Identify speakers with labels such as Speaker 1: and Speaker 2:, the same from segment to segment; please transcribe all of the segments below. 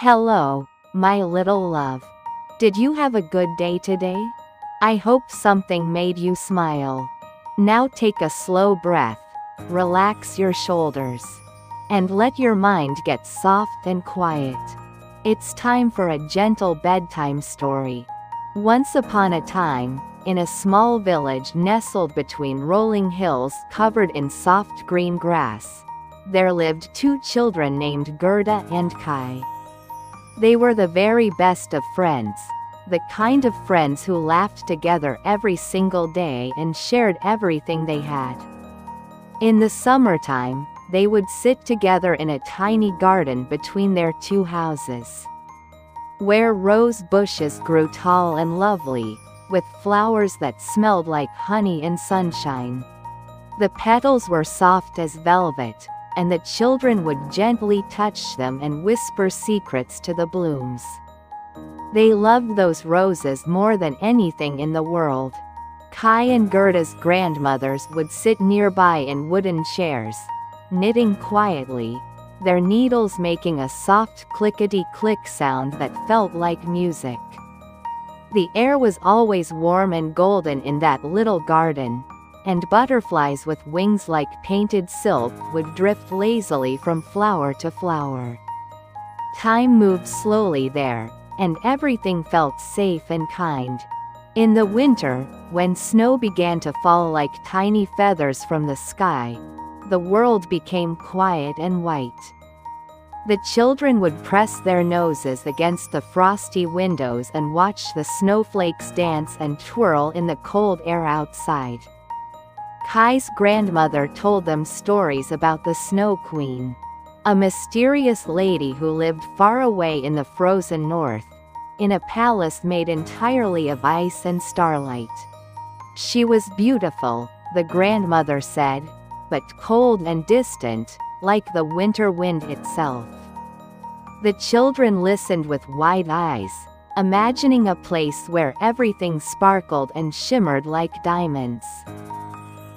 Speaker 1: Hello, my little love. Did you have a good day today? I hope something made you smile. Now take a slow breath, relax your shoulders, and let your mind get soft and quiet. It's time for a gentle bedtime story. Once upon a time, in a small village nestled between rolling hills covered in soft green grass, there lived two children named Gerda and Kai. They were the very best of friends, the kind of friends who laughed together every single day and shared everything they had. In the summertime, they would sit together in a tiny garden between their two houses, where rose bushes grew tall and lovely, with flowers that smelled like honey and sunshine. The petals were soft as velvet, and the children would gently touch them and whisper secrets to the blooms. They loved those roses more than anything in the world. Kai and Gerda's grandmothers would sit nearby in wooden chairs, knitting quietly, their needles making a soft clickety-click sound that felt like music. The air was always warm and golden in that little garden, and butterflies with wings like painted silk would drift lazily from flower to flower. Time moved slowly there, and everything felt safe and kind. In the winter, when snow began to fall like tiny feathers from the sky, the world became quiet and white. The children would press their noses against the frosty windows and watch the snowflakes dance and twirl in the cold air outside. Kai's grandmother told them stories about the Snow Queen, a mysterious lady who lived far away in the frozen north, in a palace made entirely of ice and starlight. She was beautiful, the grandmother said, but cold and distant, like the winter wind itself. The children listened with wide eyes, imagining a place where everything sparkled and shimmered like diamonds.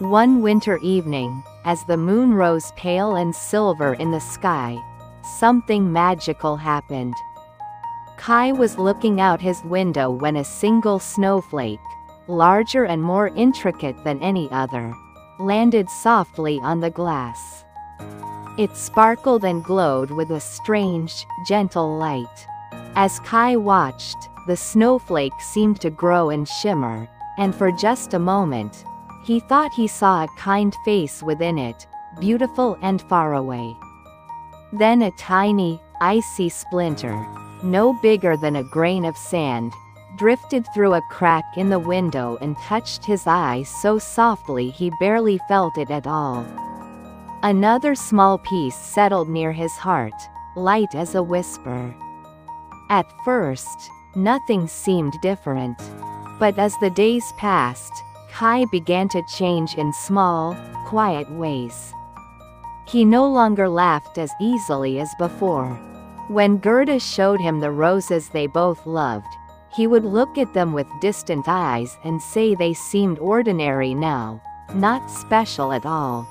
Speaker 1: One winter evening, as the moon rose pale and silver in the sky, something magical happened. Kai was looking out his window when a single snowflake, larger and more intricate than any other, landed softly on the glass. It sparkled and glowed with a strange, gentle light. As Kai watched, the snowflake seemed to grow and shimmer, and for just a moment, he thought he saw a kind face within it, beautiful and far away. Then a tiny, icy splinter, no bigger than a grain of sand, drifted through a crack in the window and touched his eye so softly he barely felt it at all. Another small piece settled near his heart, light as a whisper. At first, nothing seemed different. But as the days passed, Kai began to change in small, quiet ways. He no longer laughed as easily as before. When Gerda showed him the roses they both loved, he would look at them with distant eyes and say they seemed ordinary now, not special at all.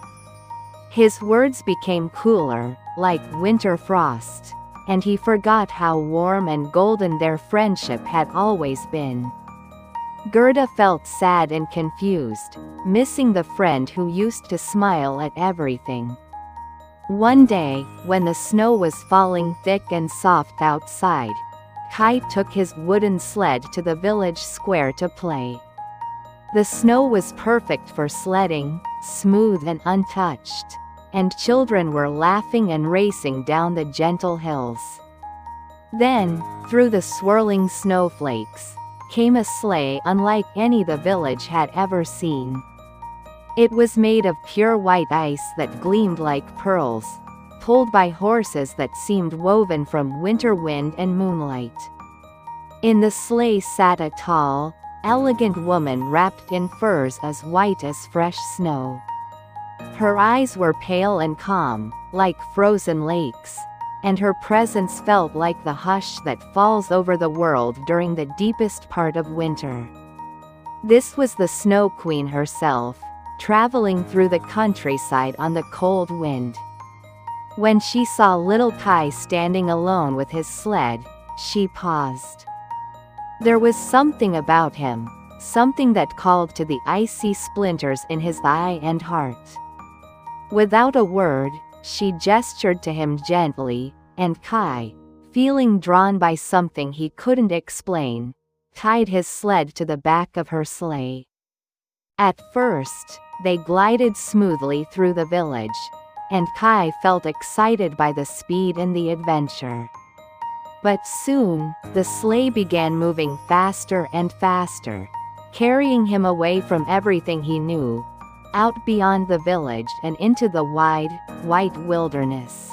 Speaker 1: His words became cooler, like winter frost, and he forgot how warm and golden their friendship had always been. Gerda felt sad and confused, missing the friend who used to smile at everything. One day, when the snow was falling thick and soft outside, Kai took his wooden sled to the village square to play. The snow was perfect for sledding, smooth and untouched, and children were laughing and racing down the gentle hills. Then, through the swirling snowflakes, came a sleigh unlike any the village had ever seen. It was made of pure white ice that gleamed like pearls, pulled by horses that seemed woven from winter wind and moonlight. In the sleigh sat a tall, elegant woman wrapped in furs as white as fresh snow. Her eyes were pale and calm, like frozen lakes, and her presence felt like the hush that falls over the world during the deepest part of winter. This was the Snow Queen herself, traveling through the countryside on the cold wind. When she saw little Kai standing alone with his sled, she paused. There was something about him, something that called to the icy splinters in his eye and heart. Without a word, she gestured to him gently, and Kai, feeling drawn by something he couldn't explain, tied his sled to the back of her sleigh. At first, they glided smoothly through the village, and Kai felt excited by the speed and the adventure. But soon, the sleigh began moving faster and faster, carrying him away from everything he knew, out beyond the village and into the wide, white wilderness.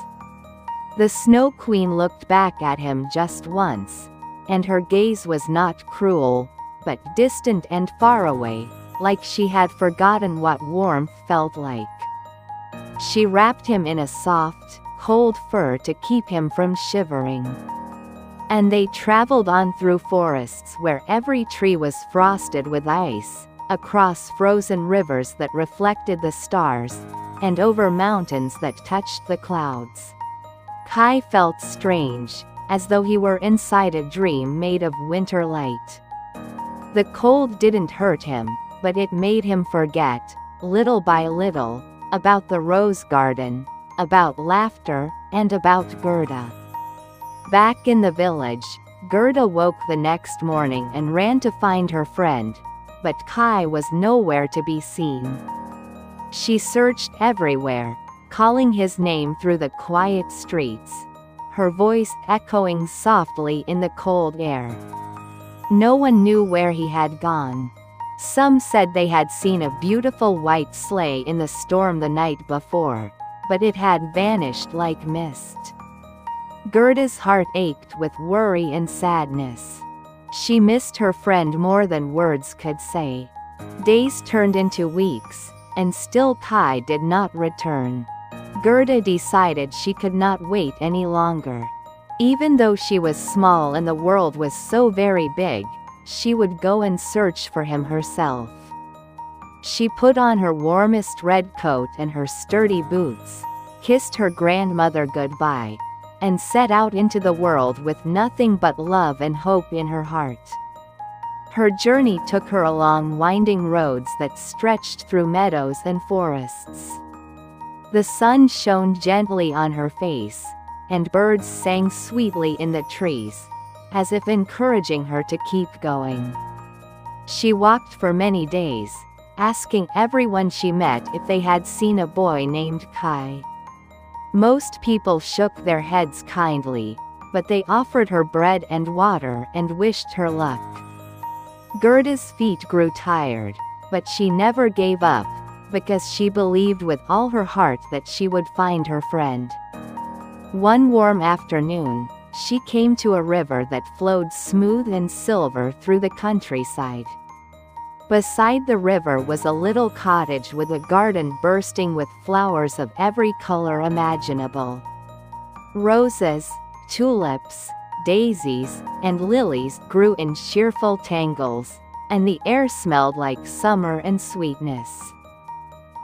Speaker 1: The Snow Queen looked back at him just once, and her gaze was not cruel, but distant and far away, like she had forgotten what warmth felt like. She wrapped him in a soft, cold fur to keep him from shivering. And they traveled on through forests where every tree was frosted with ice, across frozen rivers that reflected the stars, and over mountains that touched the clouds. Kai felt strange, as though he were inside a dream made of winter light. The cold didn't hurt him, but it made him forget, little by little, about the rose garden, about laughter, and about Gerda. Back in the village, Gerda woke the next morning and ran to find her friend, but Kai was nowhere to be seen. She searched everywhere, calling his name through the quiet streets, her voice echoing softly in the cold air. No one knew where he had gone. Some said they had seen a beautiful white sleigh in the storm the night before, but it had vanished like mist. Gerda's heart ached with worry and sadness. She missed her friend more than words could say. Days turned into weeks, and still Kai did not return. Gerda decided she could not wait any longer. Even though she was small and the world was so very big, she would go and search for him herself. She put on her warmest red coat and her sturdy boots, kissed her grandmother goodbye, and set out into the world with nothing but love and hope in her heart. Her journey took her along winding roads that stretched through meadows and forests. The sun shone gently on her face, and birds sang sweetly in the trees, as if encouraging her to keep going. She walked for many days, asking everyone she met if they had seen a boy named Kai. Most people shook their heads kindly, but they offered her bread and water and wished her luck. Gerda's feet grew tired, but she never gave up, because she believed with all her heart that she would find her friend. One warm afternoon, she came to a river that flowed smooth and silver through the countryside. Beside the river was a little cottage with a garden bursting with flowers of every color imaginable. Roses, tulips, daisies, and lilies grew in cheerful tangles, and the air smelled like summer and sweetness.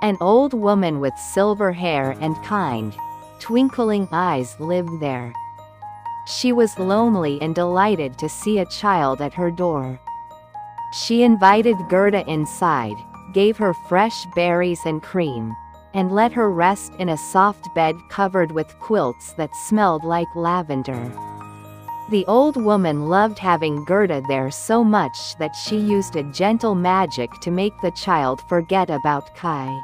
Speaker 1: An old woman with silver hair and kind, twinkling eyes lived there. She was lonely and delighted to see a child at her door. She invited Gerda inside, gave her fresh berries and cream, and let her rest in a soft bed covered with quilts that smelled like lavender. The old woman loved having Gerda there so much that she used a gentle magic to make the child forget about Kai.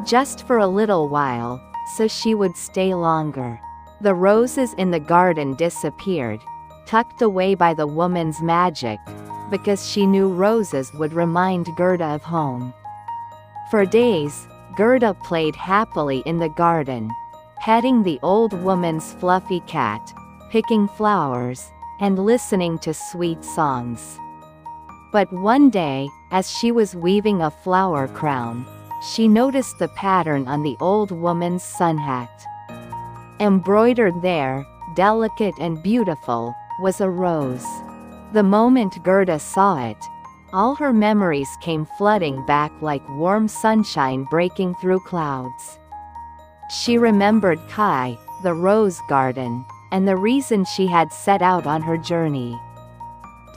Speaker 1: Just for a little while, so she would stay longer. The roses in the garden disappeared, tucked away by the woman's magic, because she knew roses would remind Gerda of home. For days, Gerda played happily in the garden, petting the old woman's fluffy cat, picking flowers, and listening to sweet songs. But one day, as she was weaving a flower crown, she noticed the pattern on the old woman's sun hat. Embroidered there, delicate and beautiful, was a rose. The moment Gerda saw it, all her memories came flooding back like warm sunshine breaking through clouds. She remembered Kai, the rose garden, and the reason she had set out on her journey.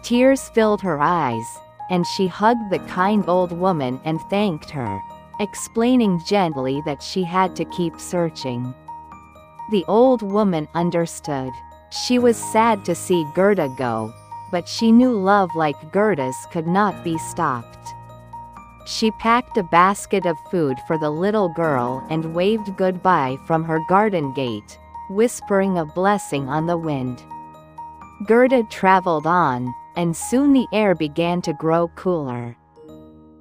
Speaker 1: Tears filled her eyes, and she hugged the kind old woman and thanked her, explaining gently that she had to keep searching. The old woman understood. She was sad to see Gerda go, but she knew love like Gerda's could not be stopped. She packed a basket of food for the little girl and waved goodbye from her garden gate, whispering a blessing on the wind. Gerda traveled on, and soon the air began to grow cooler.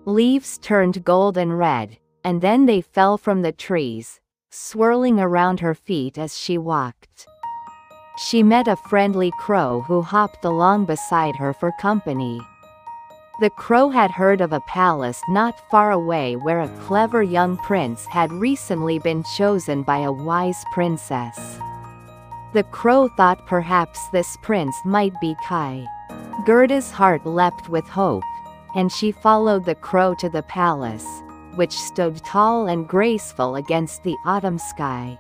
Speaker 1: Leaves turned golden red, and then they fell from the trees, swirling around her feet as she walked. She met a friendly crow who hopped along beside her for company. The crow had heard of a palace not far away where a clever young prince had recently been chosen by a wise princess. The crow thought perhaps this prince might be Kai. Gerda's heart leapt with hope, and she followed the crow to the palace, which stood tall and graceful against the autumn sky.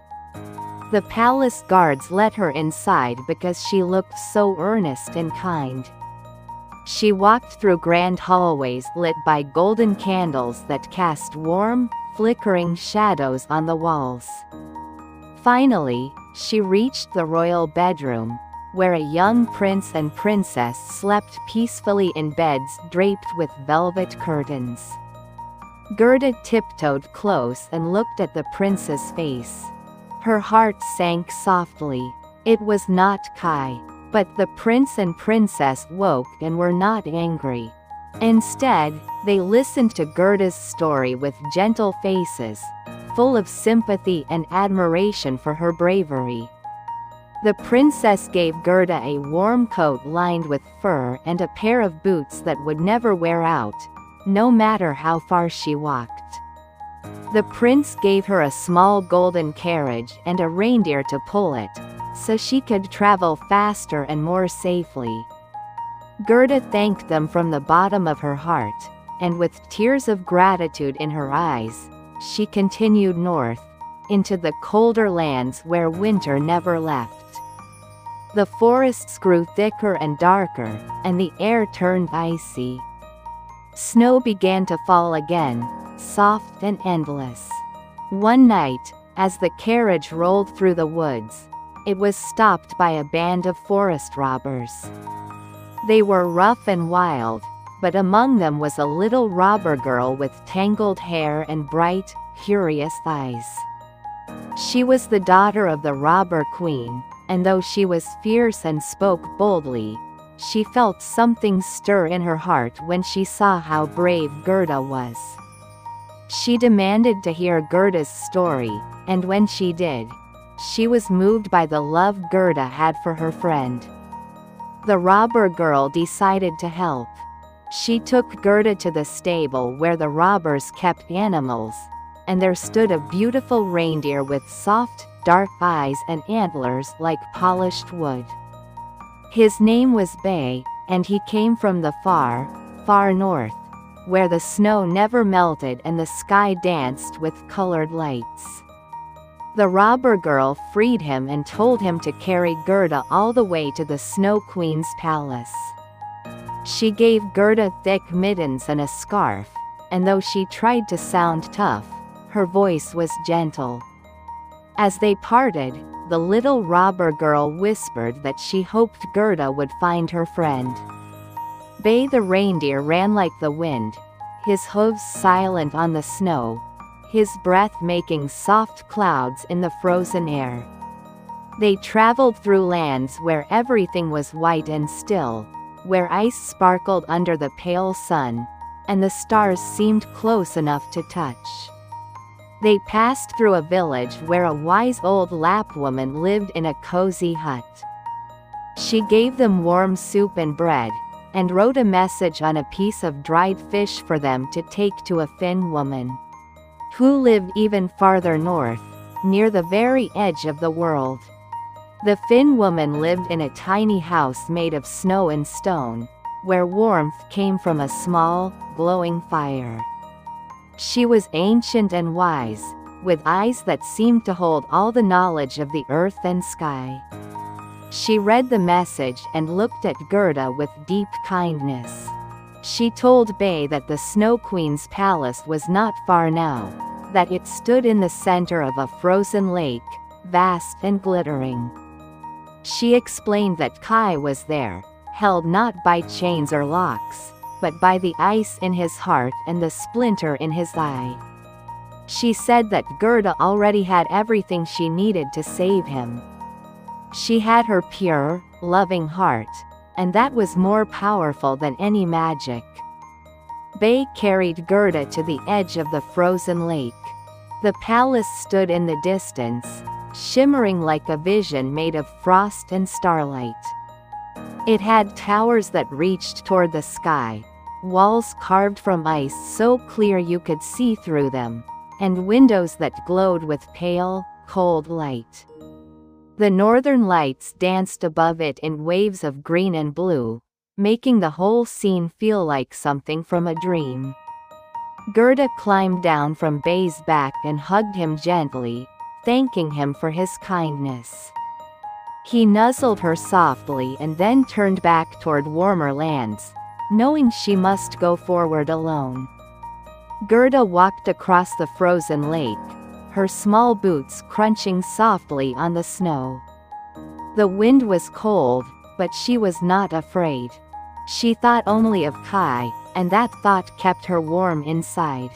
Speaker 1: The palace guards let her inside because she looked so earnest and kind. She walked through grand hallways lit by golden candles that cast warm, flickering shadows on the walls. Finally, she reached the royal bedroom, where a young prince and princess slept peacefully in beds draped with velvet curtains. Gerda tiptoed close and looked at the prince's face. Her heart sank softly. It was not Kai. But the prince and princess woke and were not angry. Instead, they listened to Gerda's story with gentle faces, full of sympathy and admiration for her bravery. The princess gave Gerda a warm coat lined with fur and a pair of boots that would never wear out, no matter how far she walked. The prince gave her a small golden carriage and a reindeer to pull it, so she could travel faster and more safely. Gerda thanked them from the bottom of her heart, and with tears of gratitude in her eyes, she continued north, into the colder lands where winter never left. The forests grew thicker and darker, and the air turned icy. Snow began to fall again, soft and endless. One night, as the carriage rolled through the woods, it was stopped by a band of forest robbers. They were rough and wild, but among them was a little robber girl with tangled hair and bright, curious eyes. She was the daughter of the robber queen, and though she was fierce and spoke boldly, she felt something stir in her heart when she saw how brave Gerda was. She demanded to hear Gerda's story, and when she did, she was moved by the love Gerda had for her friend. The robber girl decided to help. She took Gerda to the stable where the robbers kept animals, and there stood a beautiful reindeer with soft, dark eyes and antlers like polished wood. His name was Bay, and he came from the far, far north, where the snow never melted and the sky danced with colored lights. The robber girl freed him and told him to carry Gerda all the way to the Snow Queen's palace. She gave Gerda thick mittens and a scarf, and though she tried to sound tough, her voice was gentle. As they parted, the little robber girl whispered that she hoped Gerda would find her friend. Bay the reindeer ran like the wind, his hooves silent on the snow, his breath making soft clouds in the frozen air. They traveled through lands where everything was white and still, where ice sparkled under the pale sun, and the stars seemed close enough to touch. They passed through a village where a wise old Lapp woman lived in a cozy hut. She gave them warm soup and bread, and wrote a message on a piece of dried fish for them to take to a Finn woman, who lived even farther north, near the very edge of the world. The Finn woman lived in a tiny house made of snow and stone, where warmth came from a small, glowing fire. She was ancient and wise, with eyes that seemed to hold all the knowledge of the earth and sky. She read the message and looked at Gerda with deep kindness. She told Bay that the Snow Queen's palace was not far now, that it stood in the center of a frozen lake, vast and glittering. She explained that Kai was there, held not by chains or locks, but by the ice in his heart and the splinter in his eye. She said that Gerda already had everything she needed to save him. She had her pure, loving heart, and that was more powerful than any magic. Bay carried Gerda to the edge of the frozen lake. The palace stood in the distance, shimmering like a vision made of frost and starlight. It had towers that reached toward the sky, walls carved from ice so clear you could see through them, and windows that glowed with pale, cold light. The northern lights danced above it in waves of green and blue, making the whole scene feel like something from a dream. Gerda climbed down from Bay's back and hugged him gently, thanking him for his kindness. He nuzzled her softly and then turned back toward warmer lands, knowing she must go forward alone. Gerda walked across the frozen lake, her small boots crunching softly on the snow. The wind was cold, but she was not afraid. She thought only of Kai, and that thought kept her warm inside.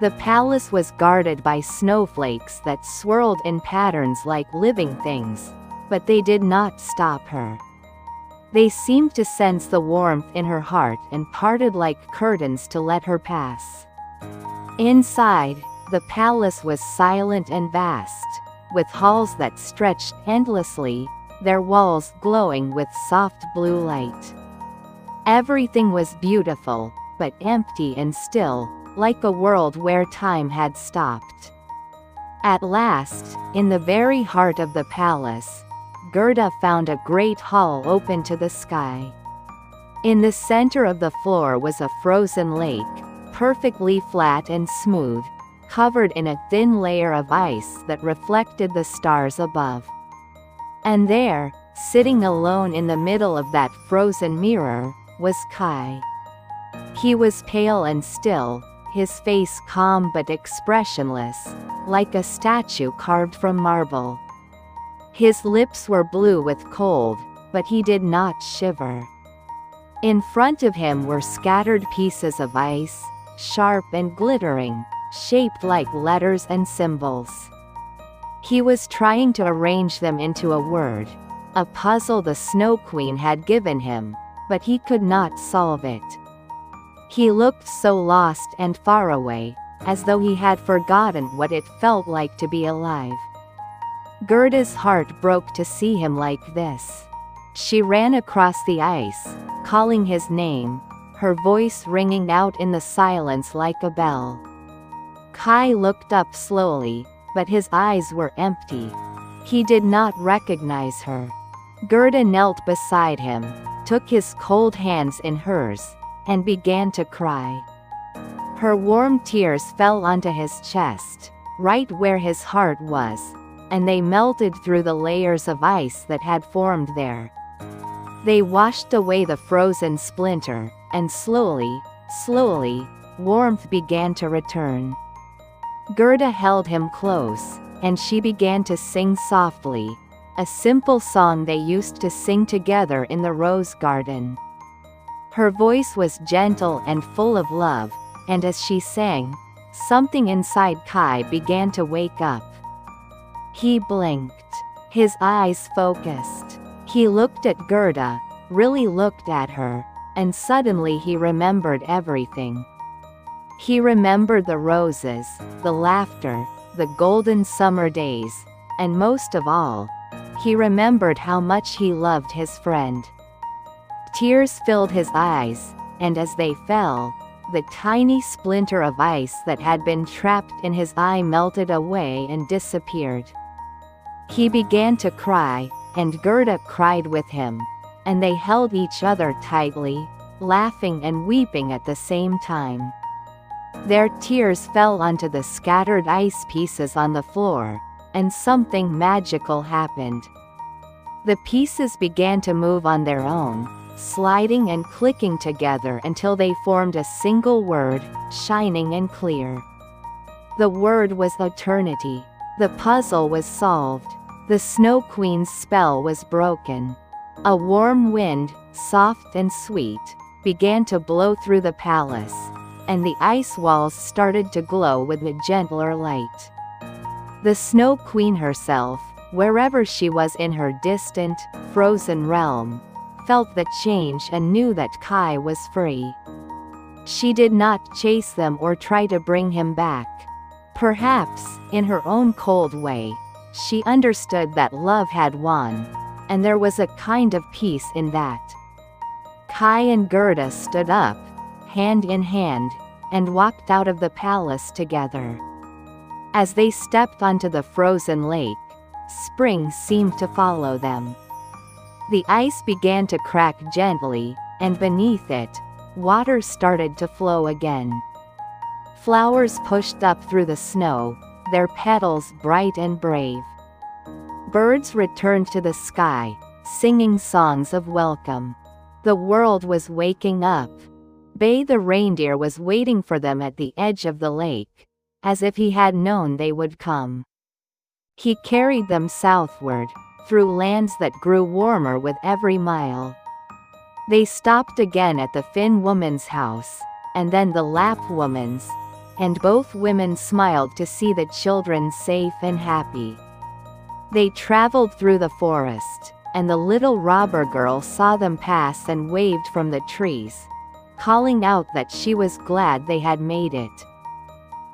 Speaker 1: The palace was guarded by snowflakes that swirled in patterns like living things, but they did not stop her. They seemed to sense the warmth in her heart and parted like curtains to let her pass. Inside, the palace was silent and vast, with halls that stretched endlessly, their walls glowing with soft blue light. Everything was beautiful, but empty and still, like a world where time had stopped. At last, in the very heart of the palace, Gerda found a great hall open to the sky. In the center of the floor was a frozen lake, perfectly flat and smooth, covered in a thin layer of ice that reflected the stars above. And there, sitting alone in the middle of that frozen mirror, was Kai. He was pale and still, his face calm but expressionless, like a statue carved from marble. His lips were blue with cold, but he did not shiver. In front of him were scattered pieces of ice, sharp and glittering, shaped like letters and symbols. He was trying to arrange them into a word, a puzzle the Snow Queen had given him, but he could not solve it. He looked so lost and far away, as though he had forgotten what it felt like to be alive. Gerda's heart broke to see him like this. She ran across the ice, calling his name, her voice ringing out in the silence like a bell. Kai looked up slowly, but his eyes were empty. He did not recognize her. Gerda knelt beside him, took his cold hands in hers, and began to cry. Her warm tears fell onto his chest, right where his heart was, and they melted through the layers of ice that had formed there. They washed away the frozen splinter, and slowly, warmth began to return. Gerda held him close, and she began to sing softly, a simple song they used to sing together in the rose garden. Her voice was gentle and full of love, and as she sang, something inside Kai began to wake up. He blinked. His eyes focused. He looked at Gerda, really looked at her, and suddenly he remembered everything. He remembered the roses, the laughter, the golden summer days, and most of all, he remembered how much he loved his friend. Tears filled his eyes, and as they fell, the tiny splinter of ice that had been trapped in his eye melted away and disappeared. He began to cry, and Gerda cried with him, and they held each other tightly, laughing and weeping at the same time. Their tears fell onto the scattered ice pieces on the floor, and something magical happened. The pieces began to move on their own, sliding and clicking together until they formed a single word, shining and clear. The word was eternity. The puzzle was solved. The Snow Queen's spell was broken. A warm wind, soft and sweet, began to blow through the palace, and the ice walls started to glow with a gentler light. The Snow Queen herself, wherever she was in her distant, frozen realm, felt the change and knew that Kai was free. She did not chase them or try to bring him back. Perhaps, in her own cold way, she understood that love had won, and there was a kind of peace in that. Kai and Gerda stood up, hand in hand, and walked out of the palace together. As they stepped onto the frozen lake, spring seemed to follow them. The ice began to crack gently, and beneath it, water started to flow again. Flowers pushed up through the snow, their petals bright and brave. Birds returned to the sky, singing songs of welcome. The world was waking up. Bay the reindeer was waiting for them at the edge of the lake, as if he had known they would come. He carried them southward, through lands that grew warmer with every mile. They stopped again at the Finn woman's house, and then the Lapp woman's, and both women smiled to see the children safe and happy. They traveled through the forest, and the little robber girl saw them pass and waved from the trees, calling out that she was glad they had made it.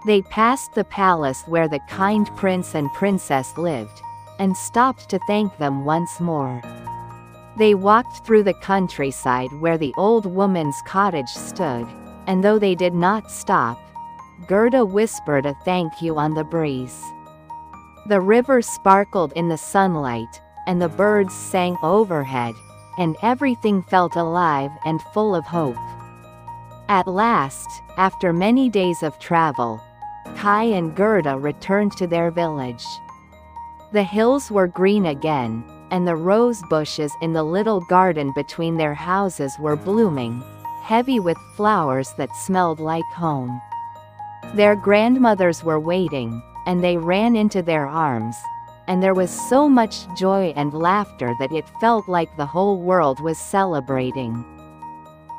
Speaker 1: They passed the palace where the kind prince and princess lived, and stopped to thank them once more. They walked through the countryside where the old woman's cottage stood, and though they did not stop, Gerda whispered a thank you on the breeze. The river sparkled in the sunlight, and the birds sang overhead, and everything felt alive and full of hope. At last, after many days of travel, Kai and Gerda returned to their village. The hills were green again, and the rose bushes in the little garden between their houses were blooming, heavy with flowers that smelled like home. Their grandmothers were waiting, and they ran into their arms, and there was so much joy and laughter that it felt like the whole world was celebrating.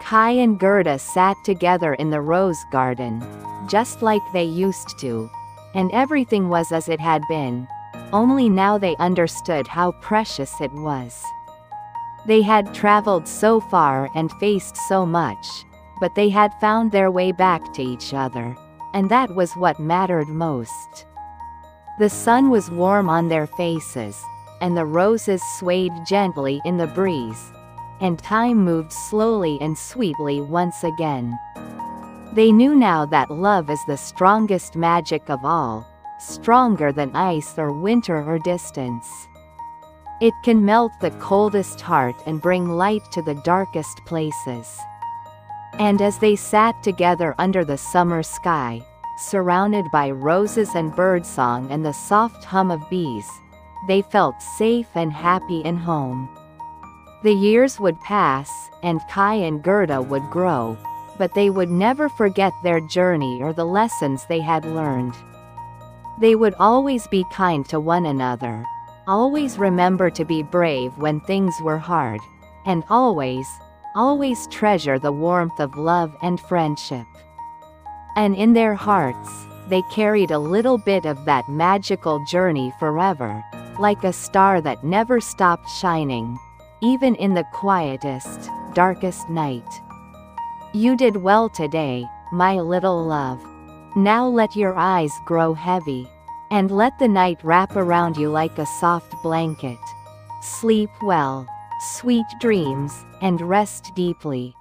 Speaker 1: Kai and Gerda sat together in the rose garden, just like they used to, and everything was as it had been, only now they understood how precious it was. They had traveled so far and faced so much, but they had found their way back to each other, and that was what mattered most. The sun was warm on their faces, and the roses swayed gently in the breeze, and time moved slowly and sweetly once again. They knew now that love is the strongest magic of all, stronger than ice or winter or distance. It can melt the coldest heart and bring light to the darkest places. And as they sat together under the summer sky, surrounded by roses and birdsong and the soft hum of bees, they felt safe and happy in home. The years would pass, and Kai and Gerda would grow, but they would never forget their journey or the lessons they had learned. They would always be kind to one another, always remember to be brave when things were hard, and always treasure the warmth of love and friendship. And in their hearts, they carried a little bit of that magical journey forever, like a star that never stopped shining, even in the quietest, darkest night. You did well today, my little love. Now let your eyes grow heavy, and let the night wrap around you like a soft blanket. Sleep well, sweet dreams, and rest deeply.